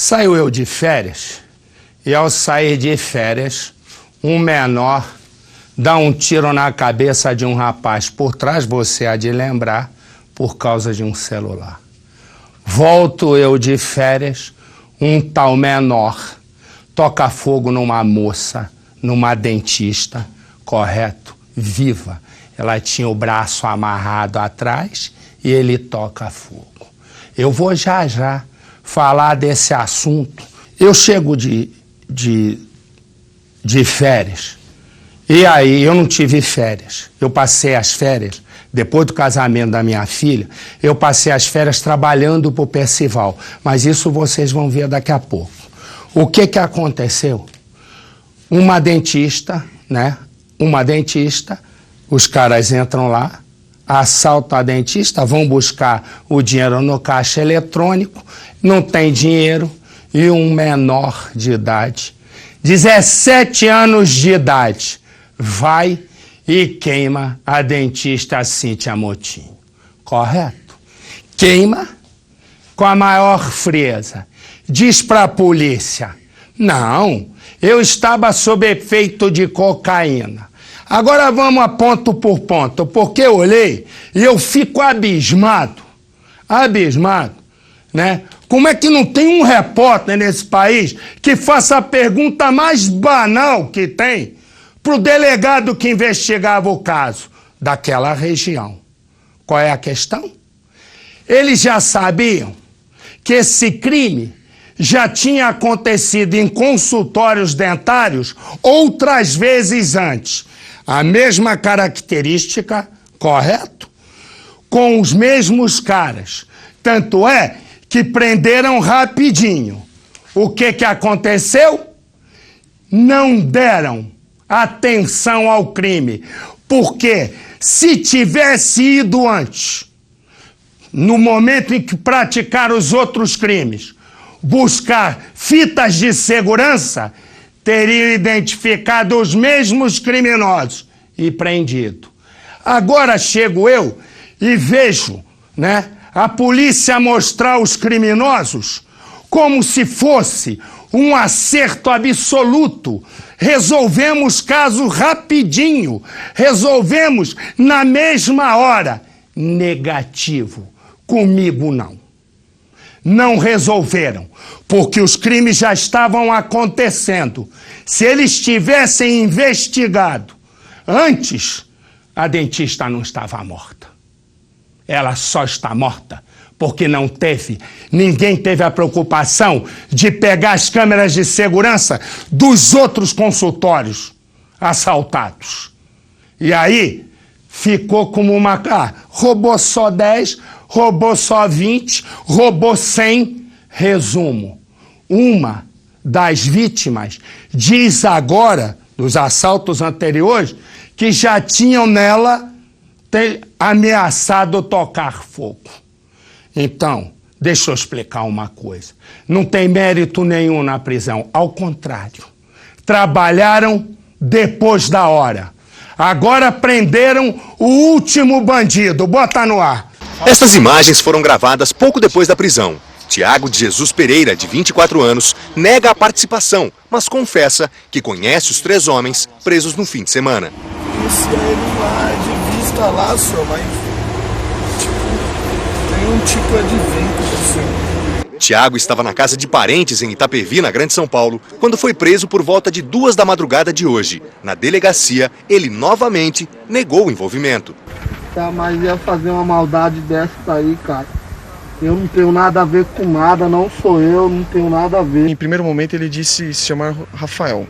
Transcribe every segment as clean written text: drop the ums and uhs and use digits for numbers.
Saiu eu de férias, e ao sair de férias, um menor dá um tiro na cabeça de um rapaz por trás, você há de lembrar, por causa de um celular. Volto eu de férias, um tal menor toca fogo numa moça, numa dentista, correto? Viva. Ela tinha o braço amarrado atrás e ele toca fogo. Eu vou já falar desse assunto. Eu chego de férias, e aí eu não tive férias. Eu passei as férias, depois do casamento da minha filha, eu passei as férias trabalhando para o Percival. Mas isso vocês vão ver daqui a pouco. O que aconteceu? Uma dentista, né? Uma dentista, os caras entram lá, assaltam a dentista, vão buscar o dinheiro no caixa eletrônico, não tem dinheiro, e um menor de idade, 17 anos de idade, vai e queima a dentista Cíntia Motinho. Correto? Queima com a maior frieza. Diz para a polícia: não, eu estava sob efeito de cocaína. Agora vamos a ponto por ponto, porque eu olhei e eu fico abismado, né? Como é que não tem um repórter nesse país que faça a pergunta mais banal que tem para o delegado que investigava o caso daquela região? Qual é a questão? Eles já sabiam que esse crime já tinha acontecido em consultórios dentários outras vezes antes. A mesma característica, correto? Com os mesmos caras. Tanto é que prenderam rapidinho. O que aconteceu? Não deram atenção ao crime. Porque se tivesse ido antes, no momento em que praticaram os outros crimes, buscar fitas de segurança, teriam identificado os mesmos criminosos e prendido. Agora chego eu e vejo, né, a polícia mostrar os criminosos como se fosse um acerto absoluto. Resolvemos caso rapidinho, resolvemos na mesma hora. Negativo. Comigo não. Não resolveram, porque os crimes já estavam acontecendo. Se eles tivessem investigado antes, a dentista não estava morta. Ela só está morta porque ninguém teve a preocupação de pegar as câmeras de segurança dos outros consultórios assaltados. E aí ficou como uma... roubou só 10, roubou só 20, roubou 100. Resumo, uma das vítimas diz agora, dos assaltos anteriores, que já tinham nela ameaçado tocar fogo. Então, deixa eu explicar uma coisa. Não tem mérito nenhum na prisão. Ao contrário, trabalharam depois da hora. Agora prenderam o último bandido. Bota no ar. Estas imagens foram gravadas pouco depois da prisão. Tiago de Jesus Pereira, de 24 anos, nega a participação, mas confessa que conhece os 3 homens presos no fim de semana. Isso ele lá de vista lá, senhor, mas tem um tipo de vínculo, assim. Tiago estava na casa de parentes em Itapevi, na Grande São Paulo, quando foi preso por volta de 2 da madrugada de hoje. Na delegacia, ele novamente negou o envolvimento. Tá, mas ia fazer uma maldade dessa aí, cara. Eu não tenho nada a ver com nada, não sou eu, não tenho nada a ver. Em primeiro momento ele disse se chamar Rafael.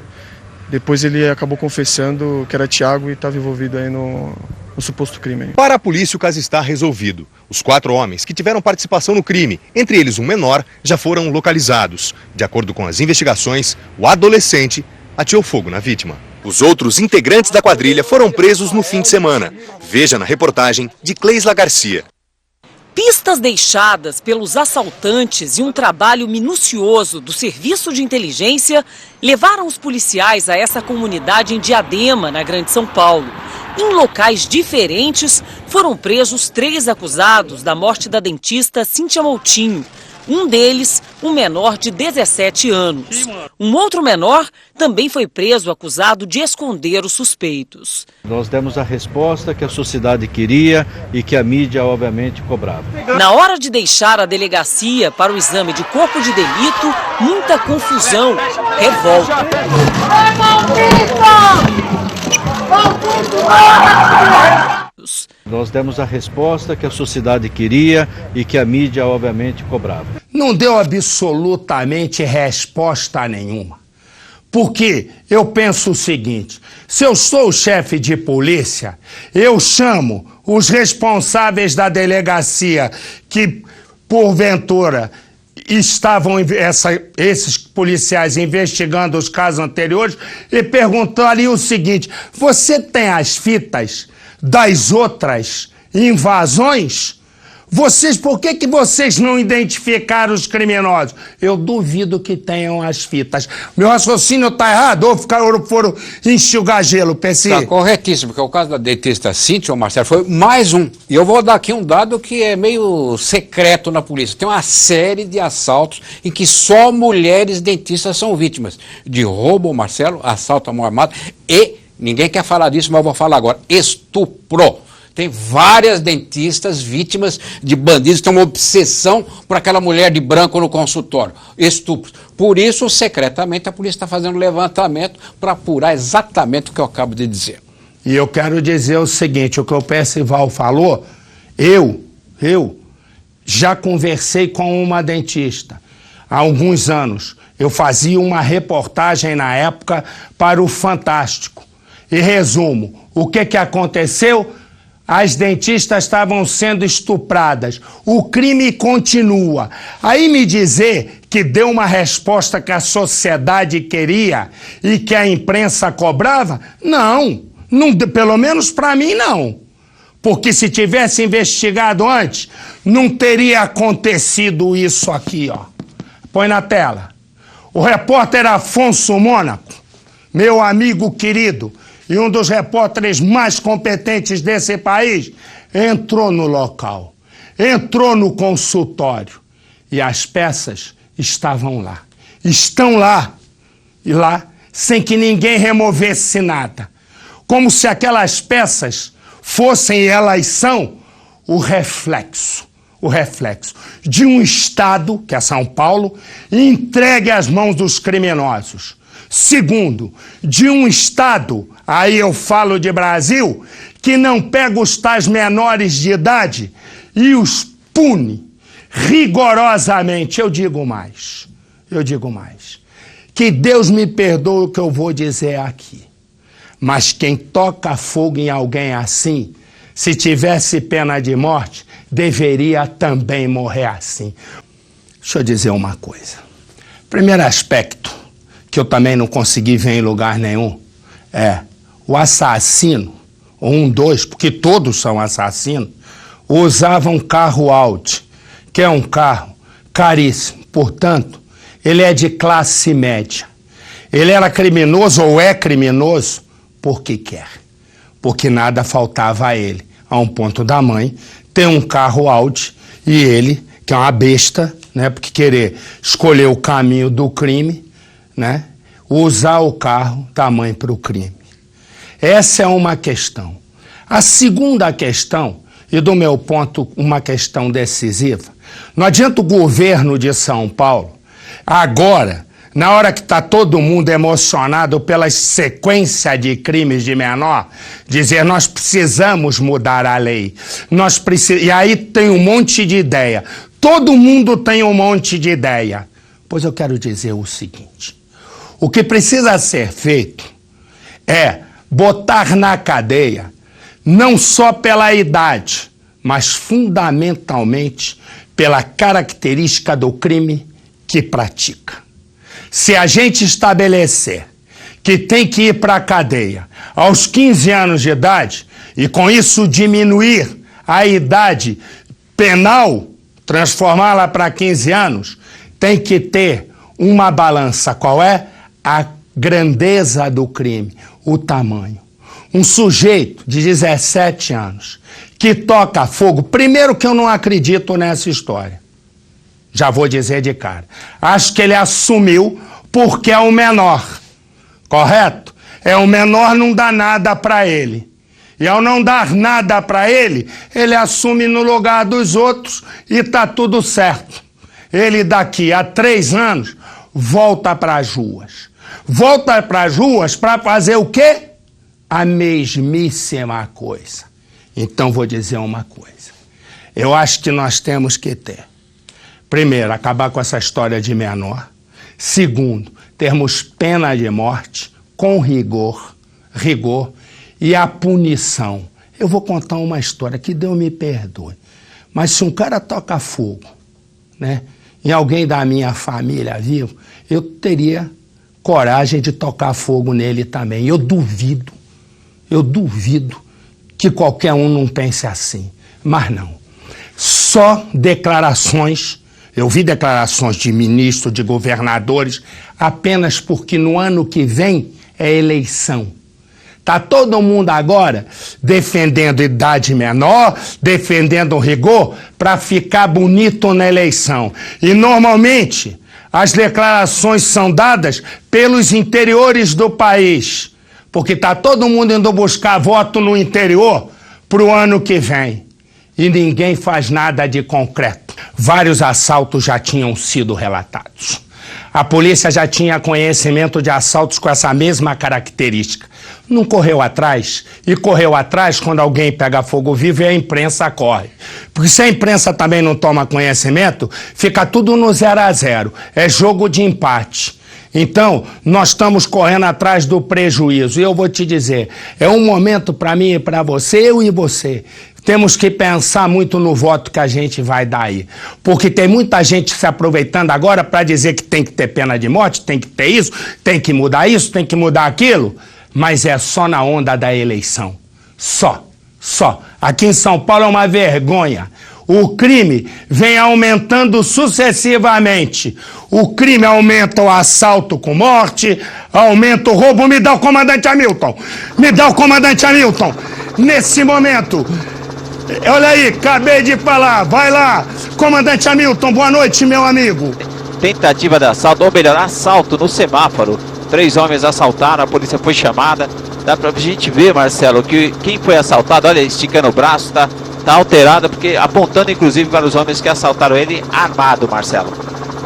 Depois ele acabou confessando que era Tiago e estava envolvido aí no suposto crime. Para a polícia o caso está resolvido. Os 4 homens que tiveram participação no crime, entre eles um menor, já foram localizados. De acordo com as investigações, o adolescente ateou fogo na vítima. Os outros integrantes da quadrilha foram presos no fim de semana. Veja na reportagem de Cleisla Garcia. Pistas deixadas pelos assaltantes e um trabalho minucioso do Serviço de Inteligência levaram os policiais a essa comunidade em Diadema, na Grande São Paulo. Em locais diferentes, foram presos 3 acusados da morte da dentista Cíntia Motinho. Um deles, um menor de 17 anos. Um outro menor também foi preso acusado de esconder os suspeitos. Nós demos a resposta que a sociedade queria e que a mídia, obviamente, cobrava. Na hora de deixar a delegacia para o exame de corpo de delito, muita confusão, revolta. Nós demos a resposta que a sociedade queria e que a mídia, obviamente, cobrava. Não deu absolutamente resposta nenhuma. Porque eu penso o seguinte, se eu sou o chefe de polícia, eu chamo os responsáveis da delegacia que, porventura, estavam esses policiais investigando os casos anteriores e perguntaria o seguinte, você tem as fitas das outras invasões? Por que vocês não identificaram os criminosos? Eu duvido que tenham as fitas. Meu raciocínio está errado ou foram enxugar gelo, PC? Está corretíssimo, porque o caso da dentista Cíntia, Marcelo, foi mais um. E eu vou dar aqui um dado que é meio secreto na polícia. Tem uma série de assaltos em que só mulheres dentistas são vítimas de roubo, Marcelo, assalto à mão armada e, ninguém quer falar disso, mas eu vou falar agora, estupro. Tem várias dentistas vítimas de bandidos que têm uma obsessão por aquela mulher de branco no consultório. Estupros. Por isso, secretamente, a polícia está fazendo levantamento para apurar exatamente o que eu acabo de dizer. E eu quero dizer o seguinte, o que o Percival falou, eu já conversei com uma dentista há alguns anos. Eu fazia uma reportagem na época para o Fantástico. E resumo, o que aconteceu? As dentistas estavam sendo estupradas. O crime continua. Aí me dizer que deu uma resposta que a sociedade queria e que a imprensa cobrava? Não, pelo menos para mim não. Porque se tivesse investigado antes, não teria acontecido isso aqui, ó. Põe na tela. O repórter Afonso Mônaco, meu amigo querido, e um dos repórteres mais competentes desse país, entrou no local, entrou no consultório e as peças estavam lá. Estão lá, e lá, sem que ninguém removesse nada. Como se aquelas peças fossem, e elas são, o reflexo de um Estado, que é São Paulo, entregue às mãos dos criminosos. Segundo, de um Estado, aí eu falo de Brasil, que não pega os tais menores de idade e os pune rigorosamente. Eu digo mais. Que Deus me perdoe o que eu vou dizer aqui. Mas quem toca fogo em alguém assim, se tivesse pena de morte, deveria também morrer assim. Deixa eu dizer uma coisa. Primeiro aspecto, que eu também não consegui ver em lugar nenhum, é o assassino, dois, porque todos são assassinos, usava um carro Audi, que é um carro caríssimo, portanto, ele é de classe média. Ele era criminoso ou é criminoso porque quer, porque nada faltava a ele, a um ponto da mãe, ter um carro Audi e ele, que é uma besta, né, porque querer escolher o caminho do crime, né? Usar o carro da mãe para o crime. Essa é uma questão. A segunda questão, e do meu ponto, uma questão decisiva, não adianta o governo de São Paulo, agora, na hora que está todo mundo emocionado pela sequência de crimes de menor, dizer nós precisamos mudar a lei. E aí tem um monte de ideia. Todo mundo tem um monte de ideia. Pois eu quero dizer o seguinte. O que precisa ser feito é botar na cadeia, não só pela idade, mas fundamentalmente pela característica do crime que pratica. Se a gente estabelecer que tem que ir para a cadeia aos 15 anos de idade e com isso diminuir a idade penal, transformá-la para 15 anos, tem que ter uma balança. Qual é? A grandeza do crime, o tamanho. Um sujeito de 17 anos que toca fogo, primeiro que eu não acredito nessa história. Já vou dizer de cara. Acho que ele assumiu porque é o menor. Correto? É o menor, não dá nada para ele. E ao não dar nada para ele, ele assume no lugar dos outros e tá tudo certo. Ele daqui a 3 anos volta para as ruas. Volta para as ruas para fazer o quê? A mesmíssima coisa. Então vou dizer uma coisa. Eu acho que nós temos que ter. Primeiro, acabar com essa história de menor. Segundo, termos pena de morte com rigor e a punição. Eu vou contar uma história, que Deus me perdoe. Mas se um cara toca fogo, né, em alguém da minha família vivo, eu teria coragem de tocar fogo nele também. Eu duvido que qualquer um não pense assim. Mas não. Só declarações, eu vi declarações de ministros, de governadores, apenas porque no ano que vem é eleição. Está todo mundo agora defendendo idade menor, defendendo rigor, para ficar bonito na eleição. E normalmente as declarações são dadas pelos interiores do país, porque está todo mundo indo buscar voto no interior para o ano que vem. E ninguém faz nada de concreto. Vários assaltos já tinham sido relatados. A polícia já tinha conhecimento de assaltos com essa mesma característica. Não correu atrás, e correu atrás quando alguém pega fogo vivo e a imprensa corre. Porque se a imprensa também não toma conhecimento, fica tudo no 0 a 0. É jogo de empate. Então, nós estamos correndo atrás do prejuízo. E eu vou te dizer, é um momento para mim e para você, eu e você. Temos que pensar muito no voto que a gente vai dar aí. Porque tem muita gente se aproveitando agora para dizer que tem que ter pena de morte, tem que ter isso, tem que mudar aquilo. Mas é só na onda da eleição. Só. Aqui em São Paulo é uma vergonha. O crime vem aumentando sucessivamente. O crime aumenta o assalto com morte, aumenta o roubo. Me dá o comandante Hamilton. Nesse momento, olha aí, acabei de falar. Vai lá, comandante Hamilton, boa noite, meu amigo. Tentativa de assalto, ou melhor, assalto no semáforo. 3 homens assaltaram, a polícia foi chamada. Dá pra gente ver, Marcelo, que quem foi assaltado, olha, esticando o braço, tá alterado, porque apontando inclusive para os homens que assaltaram ele armado, Marcelo.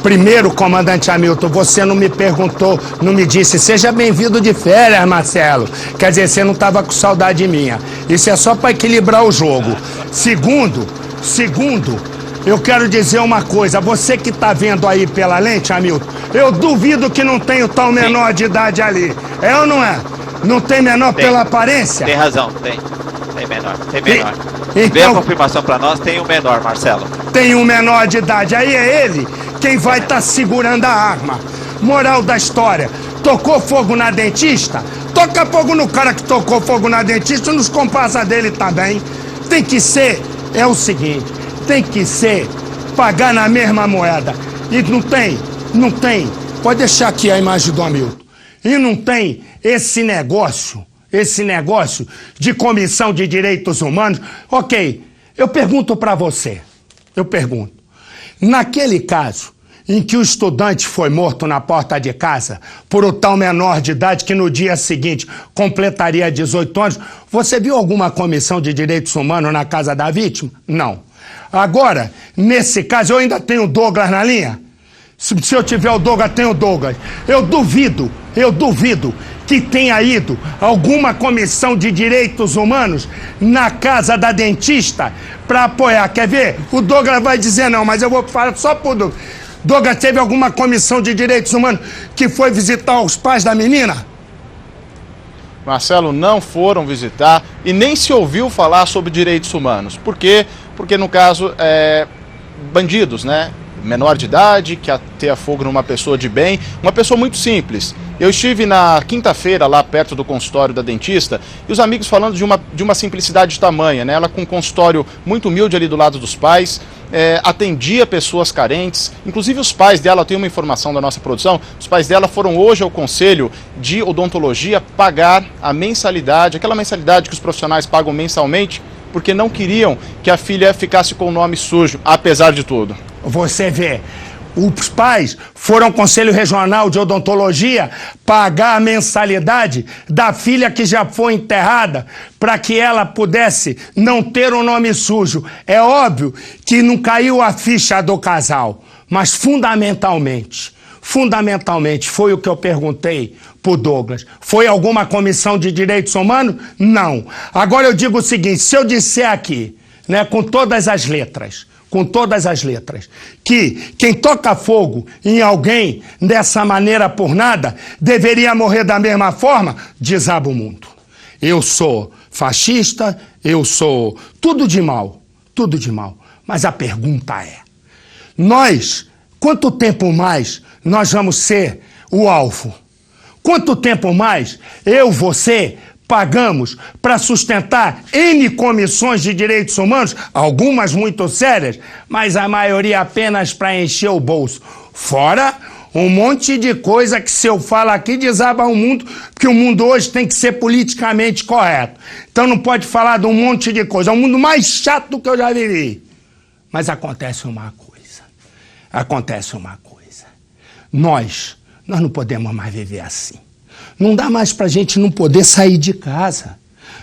Primeiro, comandante Hamilton, você não me perguntou, não me disse, seja bem-vindo de férias, Marcelo. Quer dizer, você não estava com saudade minha. Isso é só para equilibrar o jogo. Segundo, eu quero dizer uma coisa, você que está vendo aí pela lente, Hamilton, eu duvido que não tenha o tal menor de idade ali. É ou não é? Não tem menor pela aparência? Tem razão, tem menor. Então, vê a confirmação para nós, tem um menor, Marcelo. Tem um menor de idade, aí é ele quem vai estar segurando a arma. Moral da história, tocou fogo na dentista? Toca fogo no cara que tocou fogo na dentista e nos comparsas dele também. Tem que ser, é o seguinte, tem que ser pagar na mesma moeda. E não tem, pode deixar aqui a imagem do Hamilton. E não tem esse negócio de comissão de direitos humanos. Ok, eu pergunto para você, naquele caso em que o estudante foi morto na porta de casa por o tal menor de idade que no dia seguinte completaria 18 anos, você viu alguma comissão de direitos humanos na casa da vítima? Não. Agora, nesse caso, eu ainda tenho o Douglas na linha? Se eu tiver o Douglas, tem o Douglas. Eu duvido que tenha ido alguma comissão de direitos humanos na casa da dentista para apoiar. Quer ver? O Douglas vai dizer não, mas eu vou falar só por Douglas. Douglas, teve alguma comissão de direitos humanos que foi visitar os pais da menina? Marcelo, não foram visitar e nem se ouviu falar sobre direitos humanos. Por quê? Porque no caso, bandidos, né? Menor de idade, que ateia fogo numa pessoa de bem, uma pessoa muito simples. Eu estive na quinta-feira lá perto do consultório da dentista e os amigos falando de uma simplicidade tamanha, né? Ela com um consultório muito humilde ali do lado dos pais, atendia pessoas carentes, inclusive os pais dela, tem uma informação da nossa produção, os pais dela foram hoje ao conselho de odontologia pagar a mensalidade, aquela mensalidade que os profissionais pagam mensalmente, porque não queriam que a filha ficasse com o nome sujo, apesar de tudo. Você vê, os pais foram ao Conselho Regional de Odontologia pagar a mensalidade da filha que já foi enterrada para que ela pudesse não ter um nome sujo. É óbvio que não caiu a ficha do casal, mas fundamentalmente, foi o que eu perguntei pro Douglas. Foi alguma comissão de direitos humanos? Não. Agora eu digo o seguinte, se eu disser aqui, né, com todas as letras, que quem toca fogo em alguém dessa maneira por nada deveria morrer da mesma forma, desaba o mundo. Eu sou fascista, eu sou tudo de mal. Mas a pergunta é, quanto tempo mais nós vamos ser o alvo? Quanto tempo mais você pagamos para sustentar N comissões de direitos humanos, algumas muito sérias, mas a maioria apenas para encher o bolso. Fora um monte de coisa que se eu falo aqui desaba o mundo, porque o mundo hoje tem que ser politicamente correto. Então não pode falar de um monte de coisa. É o mundo mais chato que eu já vivi. Mas acontece uma coisa. Nós não podemos mais viver assim. Não dá mais para a gente não poder sair de casa.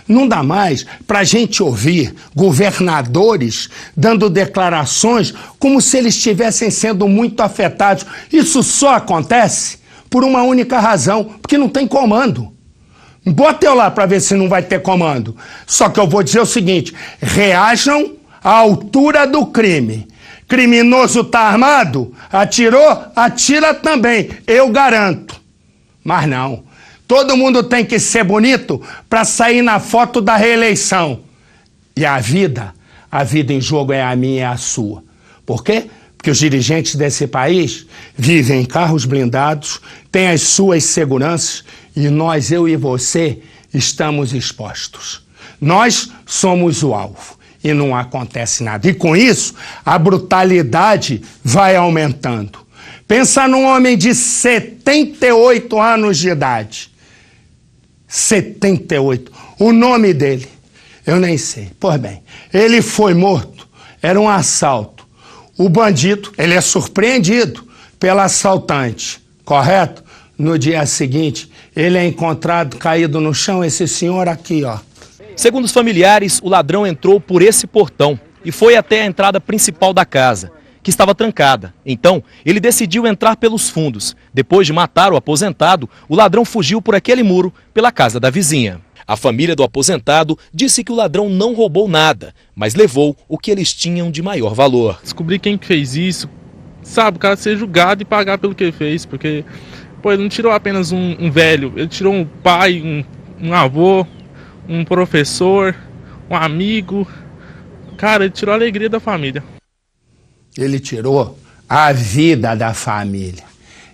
Não dá mais para a gente ouvir governadores dando declarações como se eles estivessem sendo muito afetados. Isso só acontece por uma única razão, porque não tem comando. Bota eu lá para ver se não vai ter comando. Só que eu vou dizer o seguinte, reajam à altura do crime. Criminoso tá armado? Atirou? Atira também, eu garanto. Mas não. Todo mundo tem que ser bonito para sair na foto da reeleição. E a vida em jogo é a minha e a sua. Por quê? Porque os dirigentes desse país vivem em carros blindados, têm as suas seguranças e nós, eu e você, estamos expostos. Nós somos o alvo e não acontece nada. E com isso, a brutalidade vai aumentando. Pensa num homem de 78 anos de idade. 78. O nome dele, eu nem sei. Pois bem, ele foi morto, era um assalto. O bandido, ele é surpreendido pela assaltante, correto? No dia seguinte, ele é encontrado caído no chão, esse senhor aqui, ó. Segundo os familiares, o ladrão entrou por esse portão e foi até a entrada principal da casa, que estava trancada. Então, ele decidiu entrar pelos fundos. Depois de matar o aposentado, o ladrão fugiu por aquele muro pela casa da vizinha. A família do aposentado disse que o ladrão não roubou nada, mas levou o que eles tinham de maior valor. Descobrir quem fez isso, sabe, o cara ser julgado e pagar pelo que ele fez, porque ele não tirou apenas um velho, ele tirou um pai, um avô, um professor, um amigo. Cara, ele tirou a alegria da família. Ele tirou a vida da família.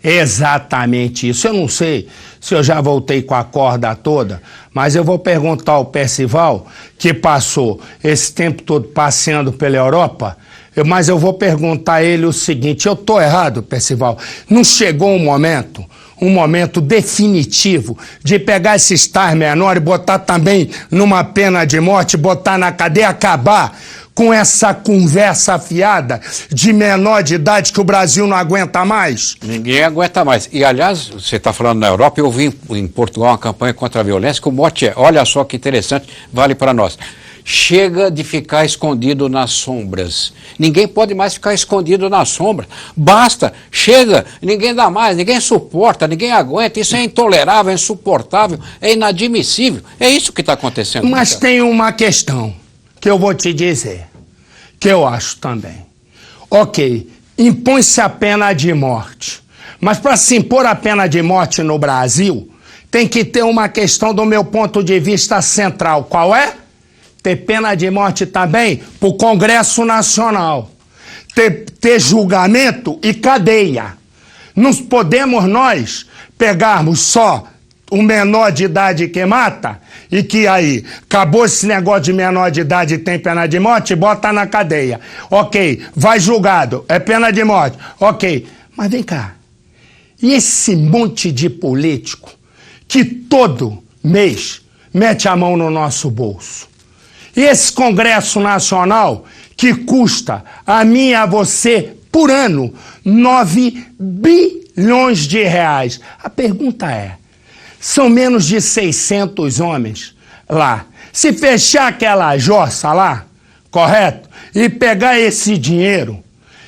Exatamente isso. Eu não sei se eu já voltei com a corda toda, mas eu vou perguntar ao Percival, que passou esse tempo todo passeando pela Europa, mas eu vou perguntar a ele o seguinte, eu tô errado, Percival? Não chegou um momento definitivo de pegar esses tais menores e botar também numa pena de morte, botar na cadeia, acabar com essa conversa afiada de menor de idade que o Brasil não aguenta mais? Ninguém aguenta mais. E, aliás, você está falando na Europa, eu vi em Portugal uma campanha contra a violência, que o mote é, olha só que interessante, vale para nós. Chega de ficar escondido nas sombras. Ninguém pode mais ficar escondido na sombra. Basta, chega, ninguém dá mais, ninguém suporta, ninguém aguenta. Isso é intolerável, é insuportável, é inadmissível. É isso que está acontecendo. Mas tem uma questão que eu vou te dizer, que eu acho também. Ok, impõe-se a pena de morte. Mas para se impor a pena de morte no Brasil, tem que ter uma questão do meu ponto de vista central. Qual é? Ter pena de morte também para o Congresso Nacional. Ter julgamento e cadeia. Não podemos nós pegarmos só o menor de idade que mata e que aí acabou esse negócio de menor de idade e tem pena de morte, bota na cadeia. Ok, vai julgado, é pena de morte. Ok, mas vem cá. E esse monte de político que todo mês mete a mão no nosso bolso? E esse Congresso Nacional que custa a mim e a você por ano, 9 bilhões de reais. A pergunta é, são menos de 600 homens lá. Se fechar aquela jossa lá, correto? E pegar esse dinheiro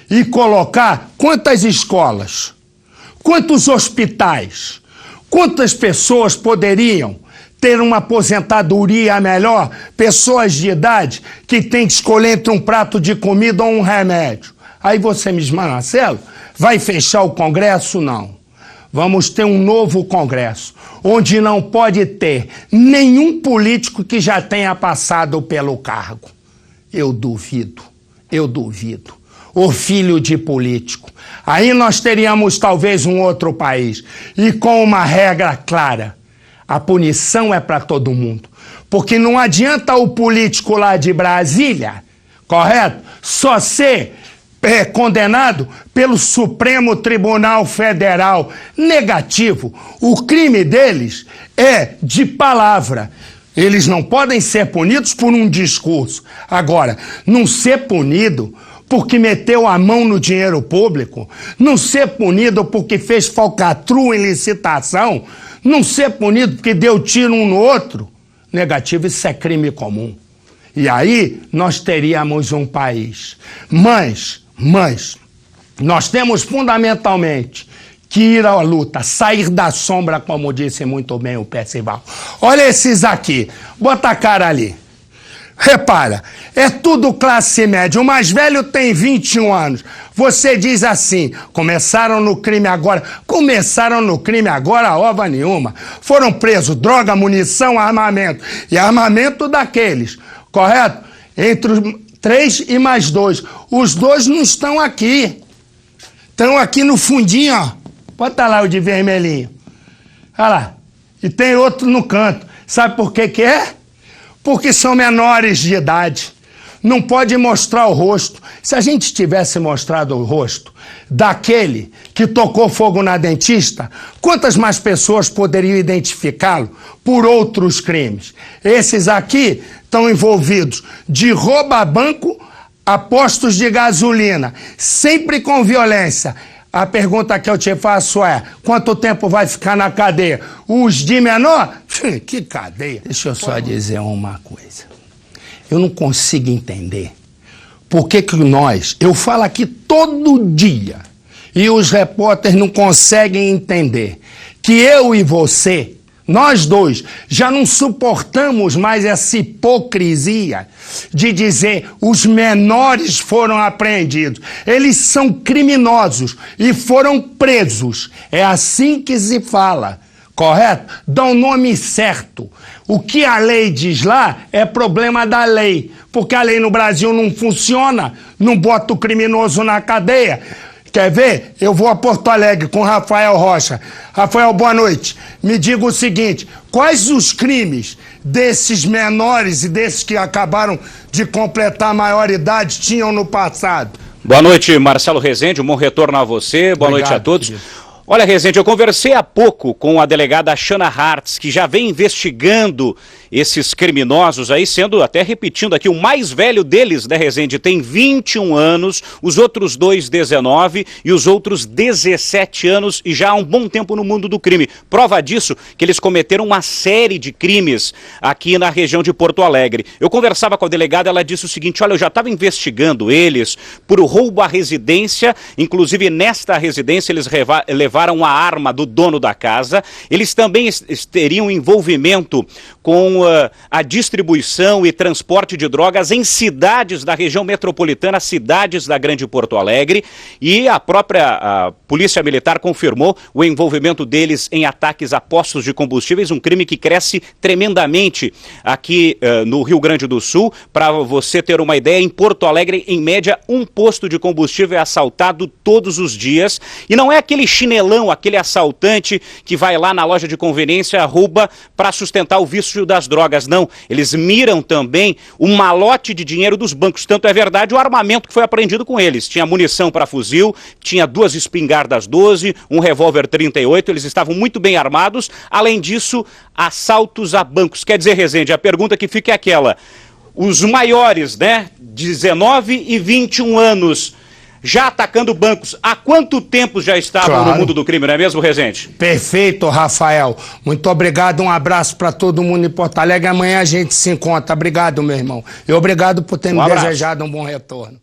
e colocar quantas escolas, quantos hospitais, quantas pessoas poderiam ter uma aposentadoria melhor, pessoas de idade que tem que escolher entre um prato de comida ou um remédio. Aí você me diz, Marcelo, vai fechar o Congresso? Não. Vamos ter um novo Congresso, onde não pode ter nenhum político que já tenha passado pelo cargo. Eu duvido, o filho de político. Aí nós teríamos talvez um outro país, e com uma regra clara. A punição é para todo mundo. Porque não adianta o político lá de Brasília, correto? Só ser condenado pelo Supremo Tribunal Federal. Negativo. O crime deles é de palavra. Eles não podem ser punidos por um discurso. Agora, não ser punido porque meteu a mão no dinheiro público, não ser punido porque fez falcatrua em licitação, não ser punido porque deu tiro um no outro, negativo, isso é crime comum. E aí nós teríamos um país. Mas, nós temos fundamentalmente que ir à luta, sair da sombra, como disse muito bem o Percival. Olha esses aqui, bota a cara ali. Repara, é tudo classe média. O mais velho tem 21 anos. Você diz assim, começaram no crime agora, ova nenhuma. Foram presos droga, munição, armamento. E armamento daqueles, correto? Entre os 3 e mais 2. Os 2 não estão aqui. Estão aqui no fundinho, ó. Bota lá o de vermelhinho. Olha lá. E tem outro no canto. Sabe por que que é? Porque são menores de idade. Não pode mostrar o rosto. Se a gente tivesse mostrado o rosto daquele que tocou fogo na dentista, quantas mais pessoas poderiam identificá-lo por outros crimes? Esses aqui estão envolvidos de roubo a banco a postos de gasolina, sempre com violência. A pergunta que eu te faço é, quanto tempo vai ficar na cadeia? Os de menor? Que cadeia? Deixa eu só dizer uma coisa. Eu não consigo entender por que nós, eu falo aqui todo dia, e os repórteres não conseguem entender que eu e você, nós dois, já não suportamos mais essa hipocrisia de dizer os menores foram apreendidos. Eles são criminosos e foram presos. É assim que se fala, correto? Dá o nome certo. O que a lei diz lá é problema da lei, porque a lei no Brasil não funciona, não bota o criminoso na cadeia. Quer ver? Eu vou a Porto Alegre com Rafael Rocha. Rafael, boa noite. Me diga o seguinte, quais os crimes desses menores e desses que acabaram de completar a maioridade tinham no passado? Boa noite, Marcelo Rezende, um bom retorno a você. Boa noite a todos. Querido. Olha, Rezende, eu conversei há pouco com a delegada Shana Hartz, que já vem investigando esses criminosos aí, sendo, até repetindo aqui, o mais velho deles, né, Rezende, tem 21 anos, os outros 2, 19 e os outros 17 anos e já há um bom tempo no mundo do crime. Prova disso que eles cometeram uma série de crimes aqui na região de Porto Alegre. Eu conversava com a delegada, ela disse o seguinte, olha, eu já estava investigando eles por roubo à residência, inclusive nesta residência eles levaram a arma do dono da casa, eles também teriam envolvimento com a distribuição e transporte de drogas em cidades da região metropolitana, cidades da Grande Porto Alegre, e a própria Polícia Militar confirmou o envolvimento deles em ataques a postos de combustíveis, um crime que cresce tremendamente aqui no Rio Grande do Sul. Para você ter uma ideia, em Porto Alegre, em média, um posto de combustível é assaltado todos os dias, e não é aquele chinelão, aquele assaltante que vai lá na loja de conveniência, rouba para sustentar o vício das drogas, não. Eles miram também o malote de dinheiro dos bancos, tanto é verdade o armamento que foi apreendido com eles. Tinha munição para fuzil, tinha 2 espingardas 12, um revólver 38, eles estavam muito bem armados. Além disso, assaltos a bancos. Quer dizer, Rezende, a pergunta que fica é aquela, os maiores, né, 19 e 21 anos, já atacando bancos. Há quanto tempo já estavam no mundo do crime, não é mesmo, Rezende? Perfeito, Rafael. Muito obrigado, um abraço para todo mundo em Porto Alegre. Amanhã a gente se encontra. Obrigado, meu irmão. E obrigado por ter me desejado um bom retorno.